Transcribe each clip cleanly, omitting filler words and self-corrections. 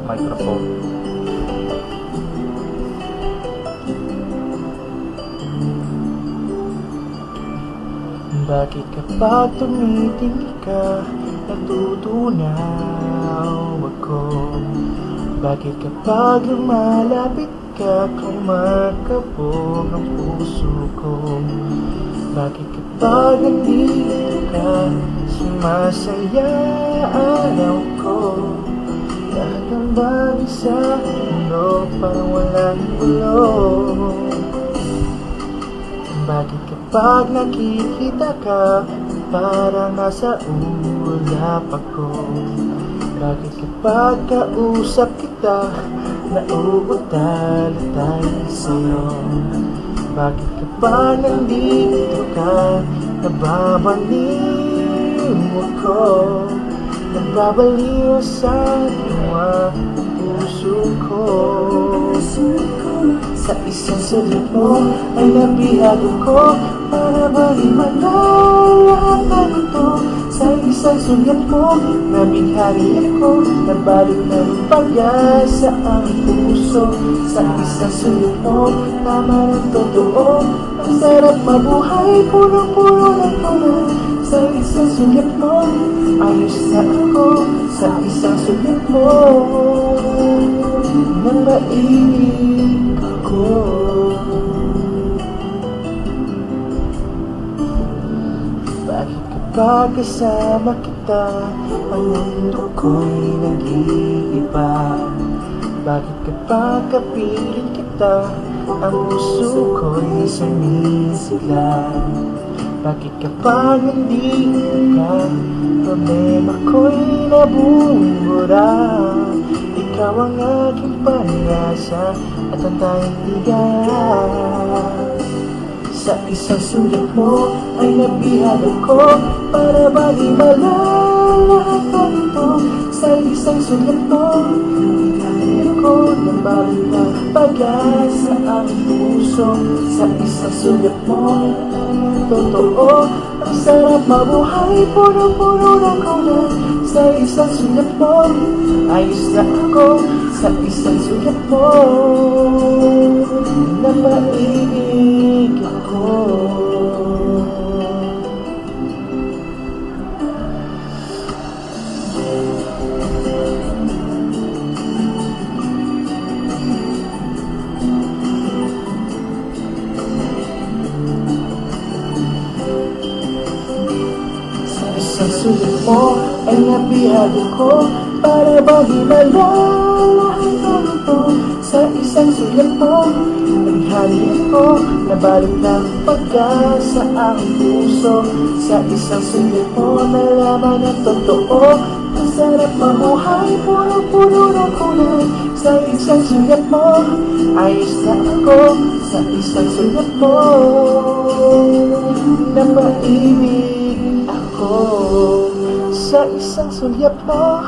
Microphone. Bakit kapag tumitingin ka, natutunaw ako? Bakit kapag lumalapit ka, kumakabog ang puso ko? Bakit kapag nandito ka, sumasaya araw ko? Lahat ng bagay sa mundo parang walang gulo. Bakit kapag nakikita ka, parang nasa ulap ako? Bakit kapag kausap kita, nauutal tayo sa'yo? Bakit kapag nandito ka, nababaliw ako? Nagbabaliw sa tuwa ang puso ko. Sa isang sulit mo ay nabihag ako, para baliwala lahat ng ito. Sa isang sulit mo, nabighari ako, nabalot ng pag-asa ang puso. Sa isang sulit mo, tama ng totoo, ang sarap mabuhay, puro-puro ng kulay. Sa isang sulit mo, ayos na ako. Sa isang sulit mo, napaibig ako. Bakit kapag kasama kita, ang mundo ko'y nag-iiba? Bakit kapag kapiling kita, ang puso ko'y sumisigla? Bakit kapag nandito ka, problema ko'y nabubura? Ikaw ang aking pag-asa at ang tanging ligaya. Sa isang sulit mo ay nabihag ako, para baliwala lahat ng ito. Sa isang sulit mo, nabighari ako, nabalot ng pag-asa ang puso. Sa isang sulit mo, totoo, ang sarap mabuhay, puro-puro ng kulay. Sa isang sulit mo, ayos na ako. Sa isang sulit mo, napaibig ako. Sa sulit mo ay nabihag ako, para baliwala lahat ng ito. Sa isang sulit mo, naghari ako, nabalot ng pag-asa ang puso. Sa isang sulit mo, nalaman ang totoo, ang sarap mabuhay, puro-puro ng kulay. Sa isang sulit mo, ayos na ako. Sa isang sulit mo, napaibig ako. Sa isang sulyap mo,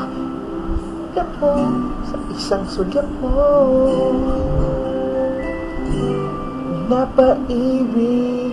sa isang sulyap mo, napaibig